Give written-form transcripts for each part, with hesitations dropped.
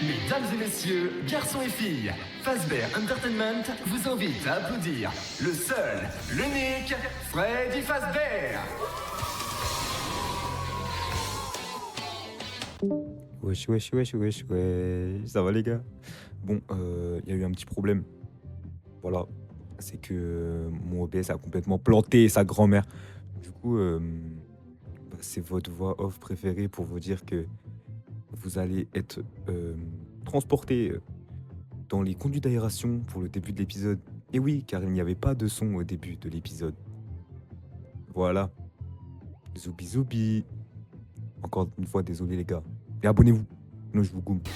Mesdames et messieurs, garçons et filles, Fazbear Entertainment vous invite à applaudir le seul, l'unique Freddy Fazbear. Wesh, wesh, wesh, wesh, wesh. Ça va les gars? Bon, il y a eu un petit problème. Voilà. C'est que mon OBS a complètement planté sa grand-mère. Du coup, c'est votre voix off préférée pour vous dire que vous allez être transporté dans les conduits d'aération pour le début de l'épisode. Et oui, car il n'y avait pas de son au début de l'épisode. Voilà. Zoubi zoubi. Encore une fois, désolé les gars. Et abonnez-vous. Non, je vous goûte.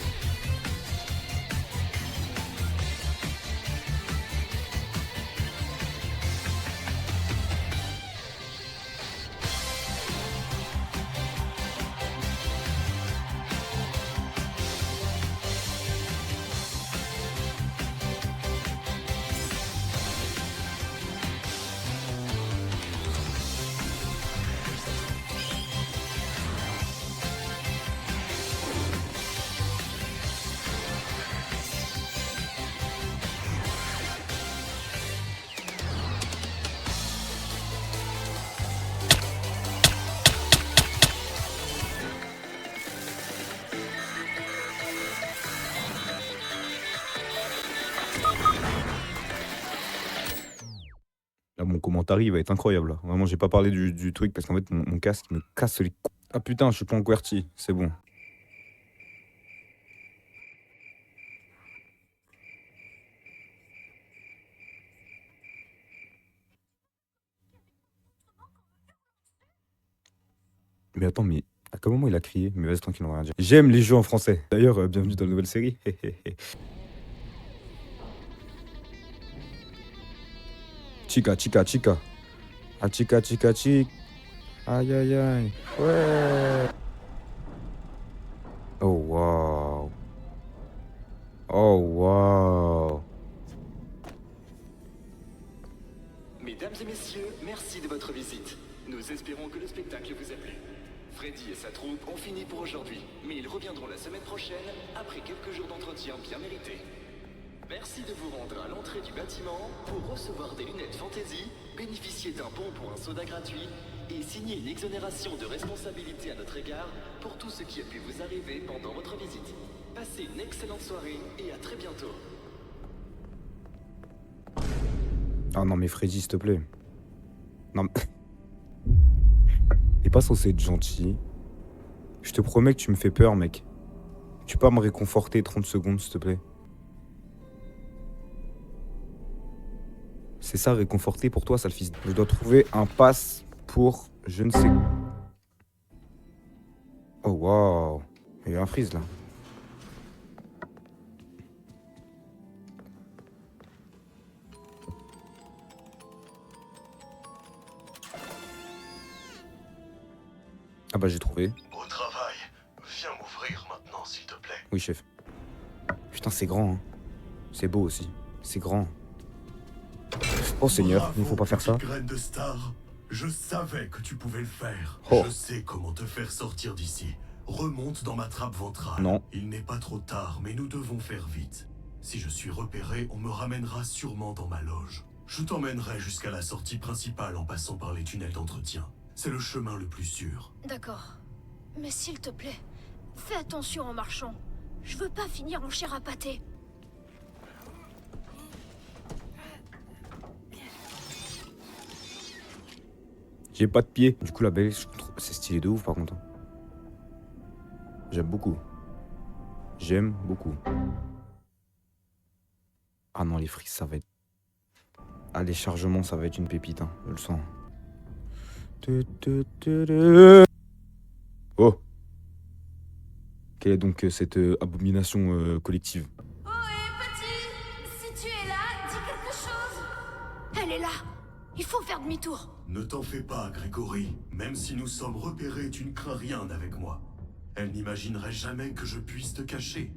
Là, mon commentaire, il va être incroyable. Là. Vraiment, j'ai pas parlé du truc parce qu'en fait, mon casque me casse les couilles. Ah putain, je suis pas en QWERTY, c'est bon. Mais attends, mais à quel moment il a crié? Mais vas-y, tranquille, on va rien dire. J'aime les jeux en français. D'ailleurs, bienvenue dans la nouvelle série. Chica, chica, chica. Ah, chica, chica, chic. Aïe, aïe, aïe. Ouais. Oh, waouh. Oh, waouh. Mesdames et messieurs, merci de votre visite. Nous espérons que le spectacle vous a plu. Freddy et sa troupe ont fini pour aujourd'hui, mais ils reviendront la semaine prochaine après quelques jours d'entretien bien mérités. Merci de vous rendre à l'entrée du bâtiment pour recevoir des lunettes Fantasy, bénéficier d'un bon pour un soda gratuit et signer une exonération de responsabilité à notre égard pour tout ce qui a pu vous arriver pendant votre visite. Passez une excellente soirée et à très bientôt. Ah non, mais Freddy, s'il te plaît. Non, mais... T'es pas censé être gentil. Je te promets que tu me fais peur, mec. Tu peux pas me réconforter 30 secondes, s'il te plaît? C'est ça, réconforter pour toi, sale fils. Je dois trouver un pass pour je ne sais... Oh, waouh. Il y a eu un freeze, là. Ah bah, j'ai trouvé. Au travail. Viens m'ouvrir maintenant, s'il te plaît. Oui, chef. Putain, c'est grand, hein. C'est beau aussi. C'est grand. Oh, Seigneur, Bravo, il ne faut pas faire ça. petite graine de star. Je savais que tu pouvais le faire. Oh. Je sais comment te faire sortir d'ici. Remonte dans ma trappe ventrale. Non. Il n'est pas trop tard, mais nous devons faire vite. Si je suis repéré, on me ramènera sûrement dans ma loge. Je t'emmènerai jusqu'à la sortie principale en passant par les tunnels d'entretien. C'est le chemin le plus sûr. D'accord. Mais s'il te plaît, fais attention en marchant. Je veux pas finir en chair à pâté. J'ai pas de pied. Du coup, la belle, c'est stylé de ouf, par contre. J'aime beaucoup. J'aime beaucoup. Ah non, les frites, ça va être... Ah, les chargements, ça va être une pépite, hein. Je le sens. Oh. Quelle est donc cette abomination collective? Oh, petit, si tu es là, dis quelque chose. Elle est là. Il faut faire demi-tour. Ne t'en fais pas, Grégory. Même si nous sommes repérés, tu ne crains rien avec moi. Elle n'imaginerait jamais que je puisse te cacher.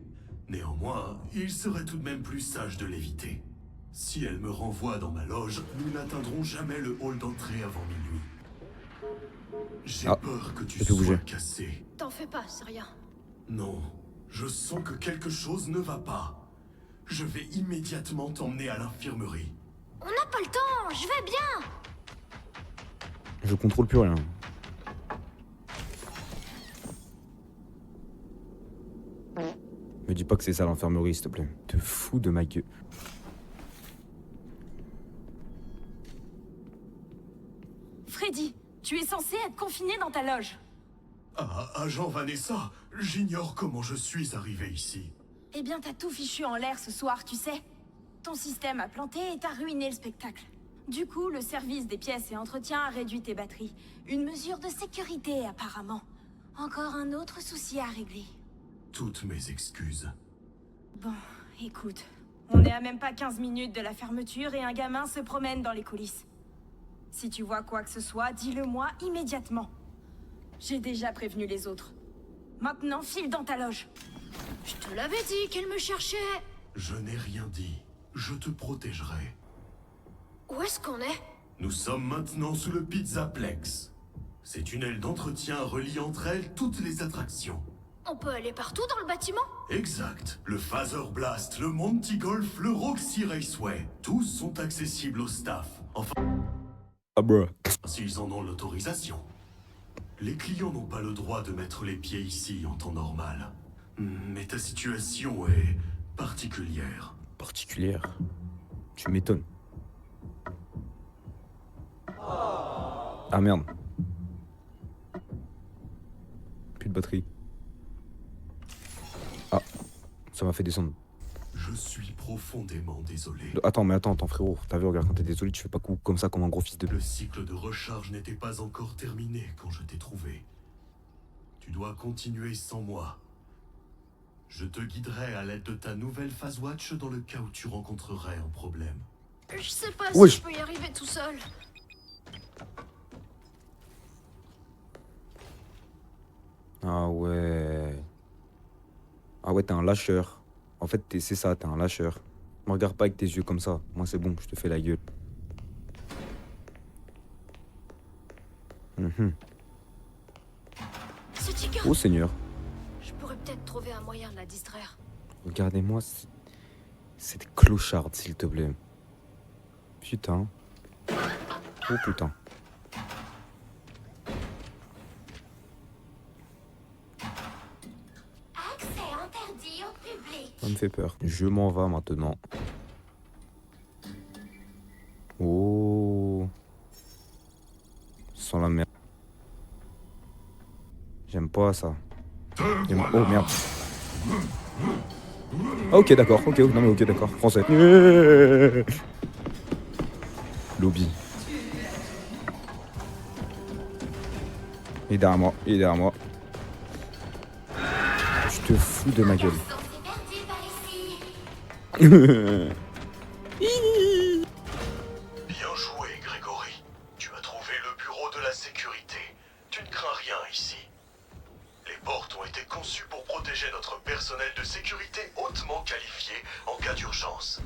Néanmoins, il serait tout de même plus sage de l'éviter. Si elle me renvoie dans ma loge, nous n'atteindrons jamais le hall d'entrée avant minuit. J'ai peur que tu je peux sois bouger. cassé. T'en fais pas, c'est rien. Non, Je sens que quelque chose ne va pas. Je vais immédiatement t'emmener à l'infirmerie. On n'a pas le temps, je vais bien. Je contrôle plus rien. Me dis pas que c'est ça l'infirmerie, s'il te plaît. Te fous de ma gueule. Freddy, tu es censé être confiné dans ta loge. Ah, agent Vanessa, j'ignore comment je suis arrivé ici. Eh bien, t'as tout fichu en l'air ce soir, tu sais. Ton système a planté et t'as ruiné le spectacle. Du coup, le service des pièces et entretien a réduit tes batteries. Une mesure de sécurité, apparemment. Encore un autre souci à régler. Toutes mes excuses. Bon, écoute. On n'est à même pas 15 minutes de la fermeture et un gamin se promène dans les coulisses. Si tu vois quoi que ce soit, dis-le-moi immédiatement. J'ai déjà prévenu les autres. Maintenant, file dans ta loge. Je te l'avais dit qu'elle me cherchait. Je n'ai rien dit. Je te protégerai. Où est-ce qu'on est? Nous sommes maintenant sous le Pizzaplex. Ces tunnels d'entretien relient entre elles toutes les attractions. On peut aller partout dans le bâtiment? Exact. Le Phaser Blast, le Monty Golf, le Roxy Raceway. Tous sont accessibles au staff. Enfin, Ah, bro. s'ils en ont l'autorisation. Les clients n'ont pas le droit de mettre les pieds ici en temps normal. Mais ta situation est particulière. Particulière. Tu m'étonnes. Ah merde. Plus de batterie. Ah, ça m'a fait descendre. Je suis profondément désolé. Attends, frérot. T'as vu, regarde, quand t'es désolé, tu fais pas coup comme ça, comme un gros fils de... Le cycle de recharge n'était pas encore terminé quand je t'ai trouvé. Tu dois continuer sans moi. Je te guiderai à l'aide de ta nouvelle phase watch dans le cas où tu rencontrerais un problème. Je sais pas Oui. si je peux y arriver tout seul. Ah ouais. Ah ouais, t'es un lâcheur. En fait, c'est ça, t'es un lâcheur. Me regarde pas avec tes yeux comme ça. Moi, c'est bon, je te fais la gueule. Mhm. C'est Chica. Oh Seigneur. Je pourrais peut-être trouver un moyen de la distraire. Regardez-moi cette clocharde, s'il te plaît. Putain. Oh putain. Accès interdit au public. Ça me fait peur. Je m'en vais maintenant. Oh. Sans la merde. J'aime pas ça. Oh merde. Ah, ok, d'accord. Ok, non mais ok, d'accord. Français. Lobby. Il est derrière moi. Il est derrière moi. Je te fous de ma gueule. C'est perdu par ici. Bien joué, Grégory. Tu as trouvé le bureau de la sécurité. Tu ne crains rien ici. Les portes ont été conçues pour protéger notre personnel de sécurité hautement qualifié en cas d'urgence.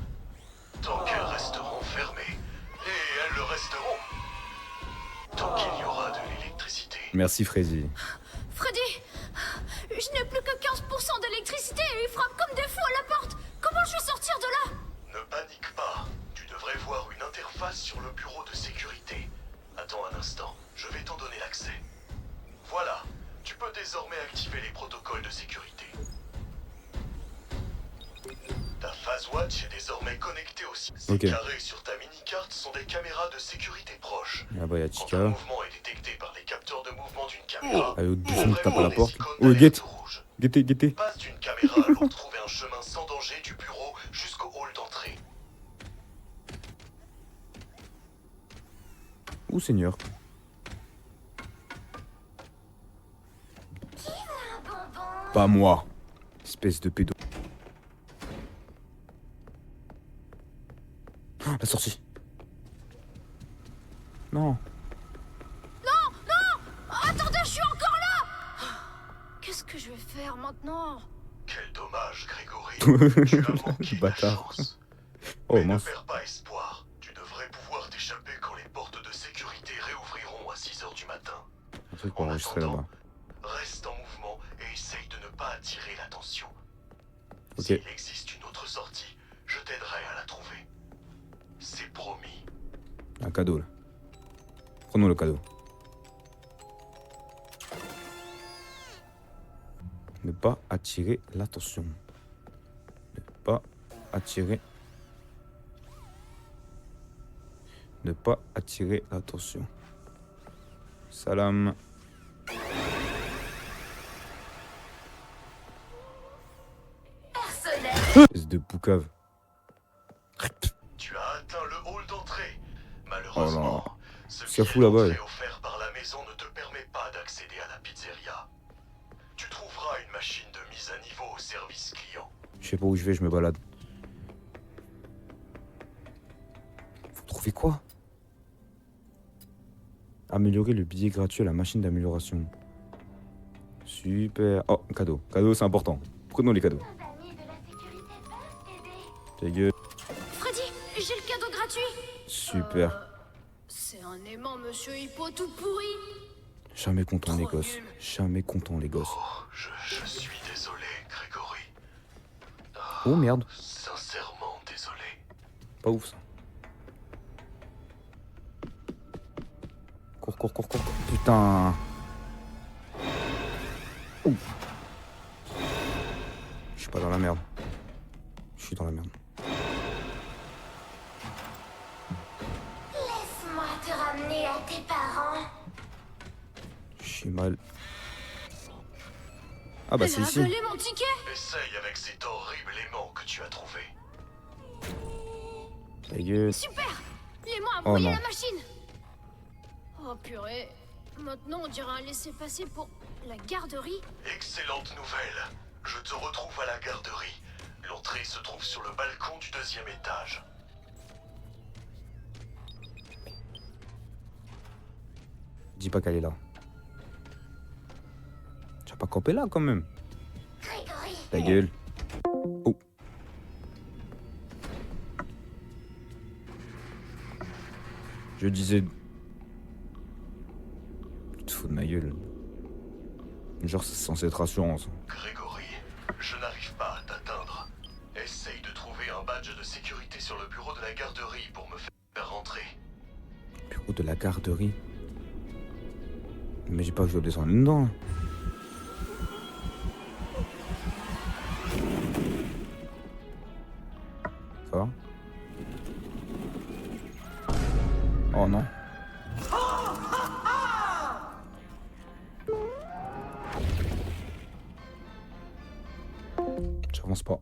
Tant qu'elles resteront fermées, et elles le resteront, tant qu'il y aura de l'électricité. Merci Freddy. Freddy, je n'ai plus que 15% d'électricité et il frappe comme des fous à la porte. Comment je vais sortir de là? Ne panique pas. Tu devrais voir une interface sur le bureau de sécurité. Attends un instant, je vais t'en donner l'accès. Voilà, tu peux désormais activer les protocoles de sécurité. Ta phase watch est désormais connectée aussi. Ces Ok. carrés sur ta mini-carte sont des caméras de sécurité proches. Ah bah y'a Quand un Chica. mouvement est détecté par les capteurs de mouvement d'une caméra, Allez, au bouffon ouvrez qui tape à la les porte. icônes Oh, d'alerte guette. rouge. Guettez, guettez. Passe d'une caméra à l'autre, trouver un chemin sans danger du bureau jusqu'au hall d'entrée. Oh Seigneur. Un bonbon. Pas moi. Espèce de pédo. Ah, la sortie. Non. Attendez, je suis encore là. Qu'est-ce que je vais faire maintenant? Quel dommage, Grégory. Tu as manqué la Bâtard. chance. Oh Mais ne mince. perds pas espoir. Tu devrais pouvoir t'échapper quand les portes de sécurité réouvriront à 6 h du matin. Un truc pour En enregistrer attendant, là-bas. reste en mouvement et essaye de ne pas attirer l'attention. Ok. S'il existe une autre sortie, je t'aiderai à la trouver. C'est promis. Un cadeau, là. Prenons le cadeau. Ne pas attirer l'attention. Ne pas attirer. Ne pas attirer l'attention. Salam. Personnel. Espèce de poucave. Tu as atteint le hall d'entrée. Oh Malheureusement, là. ce C'est billet fou là-bas, d'entrée elle. offert par la maison ne te permet pas d'accéder à la pizzeria. Tu trouveras une machine de mise à niveau au service client. Je sais pas où je vais, je me balade. Faut trouver quoi? Améliorer le billet gratuit à la machine d'amélioration. Super. Oh, cadeau. Cadeau, c'est important. Prenons les cadeaux. Nos amis de la sécurité peuvent t'aider. Ta gueule. Freddy, j'ai le cadeau gratuit. Super. C'est un aimant, monsieur Hippo, tout pourri. Jamais content les Trop gosses. nul. Jamais content les gosses. Oh, je suis désolé, Grégory. Oh merde. Sincèrement désolé. Pas ouf ça. Cours, cours, cours, cours. Putain. Ouh. Je suis pas dans la merde. Je suis dans la merde. Laisse-moi te ramener à tes parents. Je suis mal. Ah bah c'est Elle a ici. volé mon ticket. Essaye avec cet horrible aimant que tu as trouvé. Ta gueule. Super. L'aimant a Oh brouillé non. la machine. Oh purée. Maintenant, on dirait un laissez-passer pour la garderie. Excellente nouvelle. Je te retrouve à la garderie. L'entrée se trouve sur le balcon du 2e étage. Dis pas qu'elle est là. Tu vas pas camper là quand même. Grégory. Ta gueule. Oh. Je disais. Tu te fous de ma gueule. Genre c'est censé être assurance. Grégory, je n'arrive pas à t'atteindre. Essaye de trouver un badge de sécurité sur le bureau de la garderie pour me faire rentrer. Bureau de la garderie. Mais j'ai pas que je dois descendre dedans. Ça va? Oh non. J'avance pas.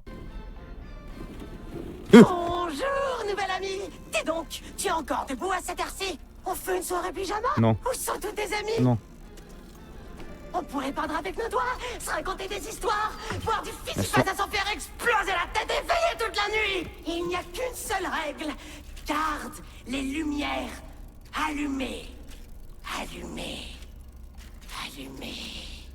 Bonjour, nouvelle amie. Dis donc, tu es encore debout à cette heure-ci? On fait une soirée pyjama? Non. Où sont tous tes amis? Non. On pourrait peindre avec nos doigts, se raconter des histoires, boire du Mais fils à s'en faire exploser la tête et veiller toute la nuit. Il n'y a qu'une seule règle. Garde les lumières allumées. Allumées. Allumées.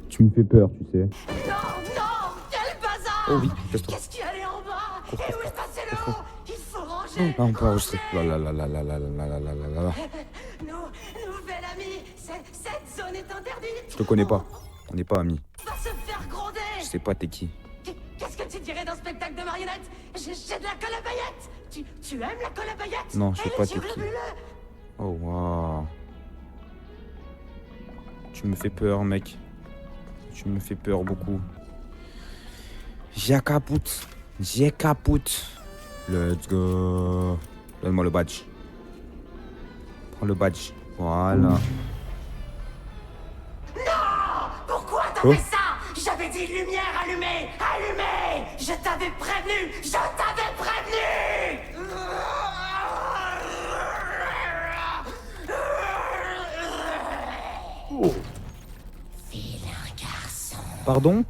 Tu me fais peur, tu sais. Non, non, quel bazar! Oh oui, casse-toi. Qu'est-ce qu'il y allait en bas? Et où est passé le haut? Il faut ranger. Ah, on peut enregistrer. Là, là, là, là, là, là, là, là, là, là, là. Nouvelle amie, cette zone est interdite. Je te connais pas. On n'est pas amis. On va se faire gronder. Je sais pas t'es qui. Qu'est-ce que tu dirais d'un spectacle de marionnettes? J'ai de la colle à paillettes. Tu aimes la colle à paillettes? Non, je sais Et pas les t'es yeux qui. globuleux? Oh waouh. Tu me fais peur, mec. Tu me fais peur beaucoup. J'ai capote. J'ai capote. Let's go. Donne-moi le badge. Prends le badge. Voilà. Pourquoi t'as Oh. fait ça? J'avais dit lumière allumée. Allumée. Je t'avais prévenu. Je t'avais prévenu. Vilain garçon. Pardon?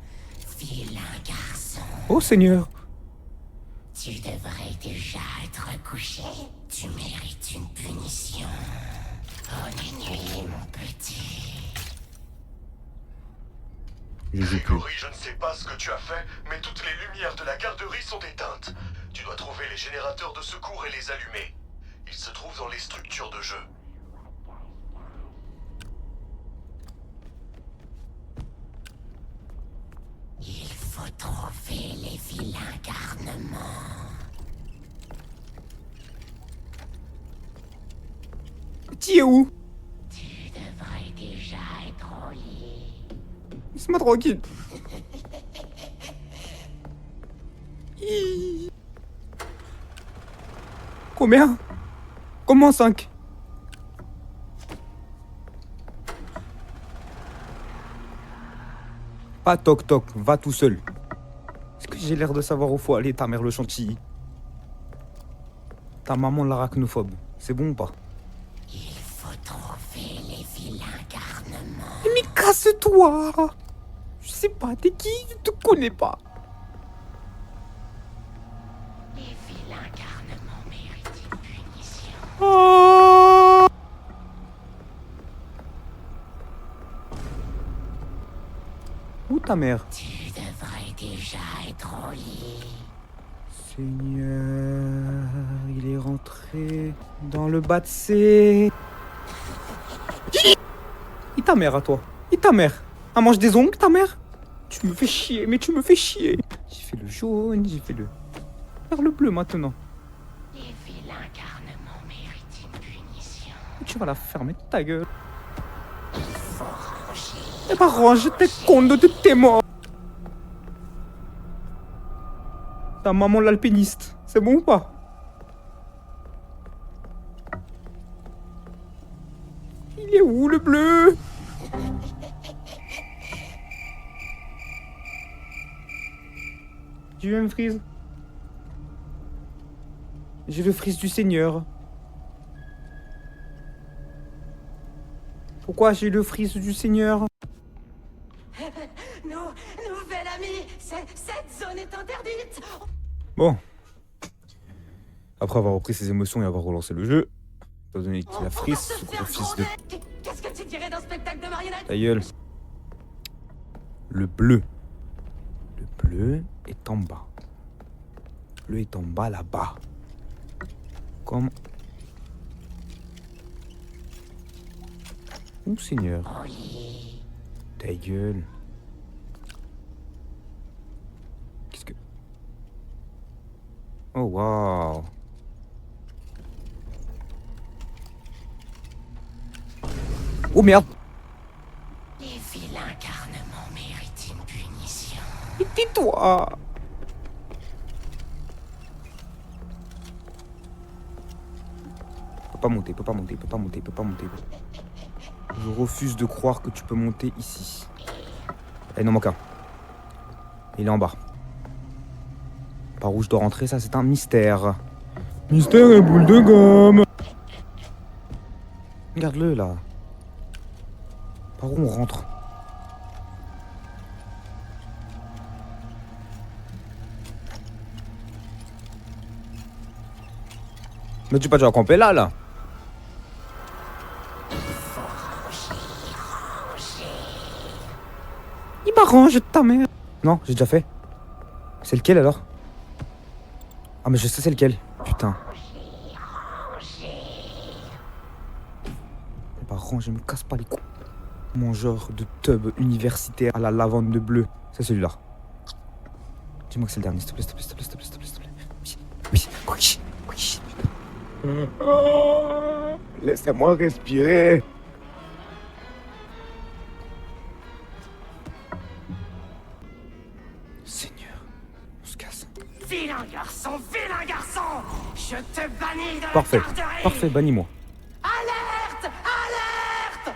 Vilain garçon. Oh Seigneur. Tu devrais déjà être couché. Tu mérites une punition. Bonne nuit, mon petit. Je joue plus. Grégory, je ne sais pas ce que tu as fait, mais toutes les lumières de la garderie sont éteintes. Tu dois trouver les générateurs de secours et les allumer. Ils se trouvent dans les structures de jeu. Il faut trouver les vilains garnements. Tu es où? Tu devrais déjà être au lit. Laisse-moi tranquille. Hi. Combien? Comment 5? Pas toc toc, va tout seul. Est-ce que j'ai l'air de savoir où faut aller, ta mère le chantilly? Ta maman l'arachnophobe, c'est bon ou pas? Il faut trouver les vilains garnements. Mais casse-toi! Je sais pas, t'es qui? Je te connais pas. Les vilains garnements méritent une punition. Oh. Où ta mère? Tu devrais déjà être au lit. Seigneur, il est rentré dans le bas de C. Et ta mère à toi? Et ta mère? Elle mange des ongles, ta mère? Tu me fais chier, mais tu me fais chier. J'ai fait le jaune, j'ai fait le... Faire le bleu maintenant. Les vilains garnements méritent une punition. Tu vas la fermer ta gueule. Eh bah range tes comptes de tes morts. Ta maman l'alpiniste, c'est bon ou pas? Il est où le bleu? Tu veux un frise? J'ai le frise du Seigneur. Pourquoi j'ai le frise du Seigneur? Nouvel ami, cette zone est interdite. Bon. Après avoir repris ses émotions et avoir relancé le jeu, étant donné qu'il a frise, ce gros fils de... Qu'est-ce que tu dirais d'un spectacle de marionnettes? Ta gueule. Le bleu. Le bleu est en bas. Le bleu est en bas là-bas. Comme... Oh Seigneur. Ta gueule. Qu'est-ce que... Oh waouh. Oh merde. Les vilains garnements méritent une punition. Mais tais-toi. Peut pas monter, peut pas monter, peut pas monter, peut pas monter. Je refuse de croire que tu peux monter ici. Eh non, mon cas. Il est en bas. Par où je dois rentrer, ça c'est un mystère. Mystère et boule de gomme. Regarde-le là. Par où on rentre? Mais tu pas déjà campé là? Il m'arrange ta mère. Non, j'ai déjà fait. C'est lequel alors? Ah mais je sais c'est lequel. Putain. Bah range, me casse pas les coups. Mon genre de tub universitaire à la lavande de bleu. C'est celui-là. Dis-moi que c'est le dernier, s'il te plaît, s'il te plaît, s'il te plaît, s'il te plaît, s'il te plaît, s'il te plaît. Oui, oui, oui, oui. Oh, laissez-moi respirer. Seigneur, on se casse. Vilain garçon, je te bannis de la Parfait, garderie. parfait, bannis-moi. Alerte, alerte.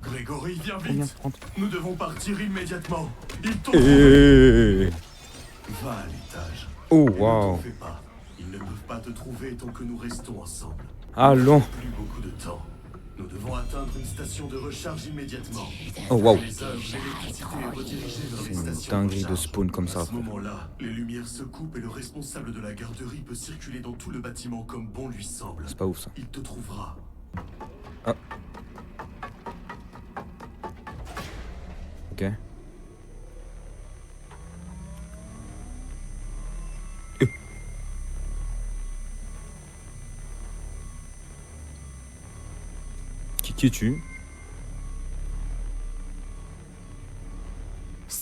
Grégory, viens Combien? vite. 30. Nous devons partir immédiatement. Ils t'ont... Et... Va à l'étage. Oh Et ne waouh. t'en fais pas. Ils ne peuvent pas te trouver tant que nous restons ensemble. Allons. Plus beaucoup de temps. Nous devons atteindre une station de recharge immédiatement. Oh waouh. Les œuvres d'électricité redirigées vers les C'est une stations dinguerie de recharge. spawn comme ça. À ce moment-là, les lumières se coupent et le responsable de la garderie peut circuler dans tout le bâtiment comme bon lui semble. C'est pas ouf ça. Il te trouvera. Ah. Ok. Qui es-tu?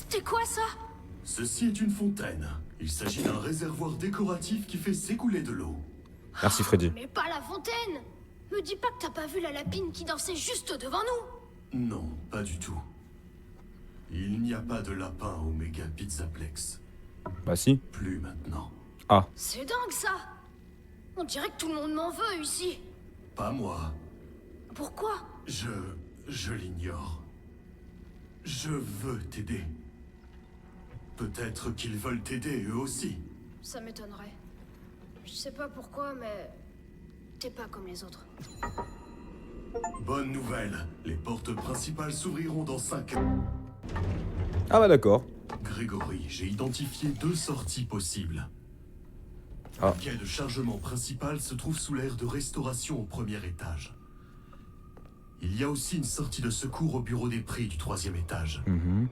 C'était quoi ça? Ceci est une fontaine. Il s'agit d'un réservoir décoratif qui fait s'écouler de l'eau. Merci Freddy. Mais pas la fontaine! Me dis pas que t'as pas vu la lapine qui dansait juste devant nous! Non, pas du tout. Il n'y a pas de lapin au méga Pizzaplex. Bah si. Plus maintenant. Ah, C'est dingue ça! On dirait que tout le monde m'en veut ici! Pas moi. Pourquoi? Je l'ignore. Je veux t'aider. Peut-être qu'ils veulent t'aider eux aussi. Ça m'étonnerait. Je sais pas pourquoi, mais... T'es pas comme les autres. Bonne nouvelle. Les portes principales s'ouvriront dans 5 heures. ah bah d'accord. Grégory, j'ai identifié 2 sorties possibles. Ah. Le quai de chargement principal se trouve sous l'aire de restauration au premier étage. Il y a aussi une sortie de secours au bureau des prix du 3e étage. Mhm.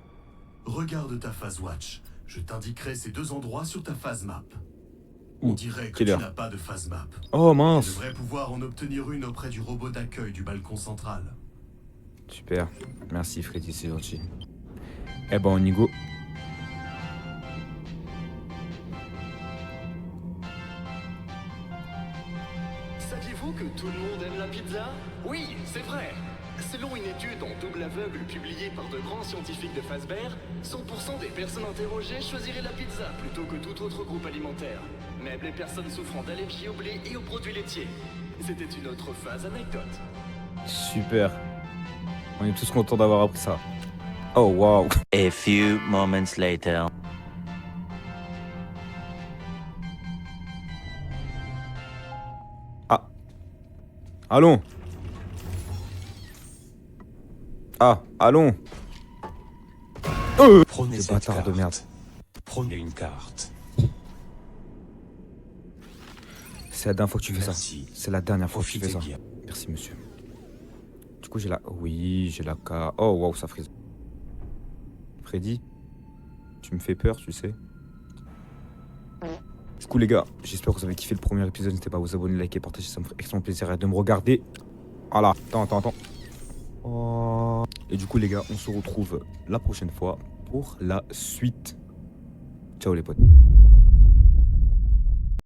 Regarde ta phase watch. Je t'indiquerai ces 2 endroits sur ta phase map. On dirait que quelle tu heure n'as pas de phase map. Oh Tu mince. devrais pouvoir en obtenir une auprès du robot d'accueil du balcon central. Super. Merci Freddy, c'est gentil. Eh ben on y go. Saviez-vous que tout le monde aime la pizza? Oui, c'est vrai. Selon une étude en double aveugle publiée par de grands scientifiques de Fazbear, 100% des personnes interrogées choisiraient la pizza plutôt que tout autre groupe alimentaire. Même les personnes souffrant d'allergie au blé et aux produits laitiers. C'était une autre phase anecdote. Super. On est tous contents d'avoir appris ça. Oh waouh. A few moments later. Ah. Allons. Ah, allons. Prenez Des cette bâtards carte. de merde. Prenez une carte. C'est la dernière fois que tu fais Merci. ça. C'est la dernière fois que tu fais Profitez ça. bien. Merci monsieur. Du coup j'ai la... Oui, j'ai la K. Oh waouh, ça frise. Freddy, tu me fais peur, tu sais. Du coup les gars, j'espère que vous avez kiffé le premier épisode. N'hésitez pas à vous abonner, liker, partager, ça me ferait extrêmement plaisir et de me regarder. Voilà, attends. Oh. Et du coup les gars, on se retrouve la prochaine fois pour la suite. Ciao les potes.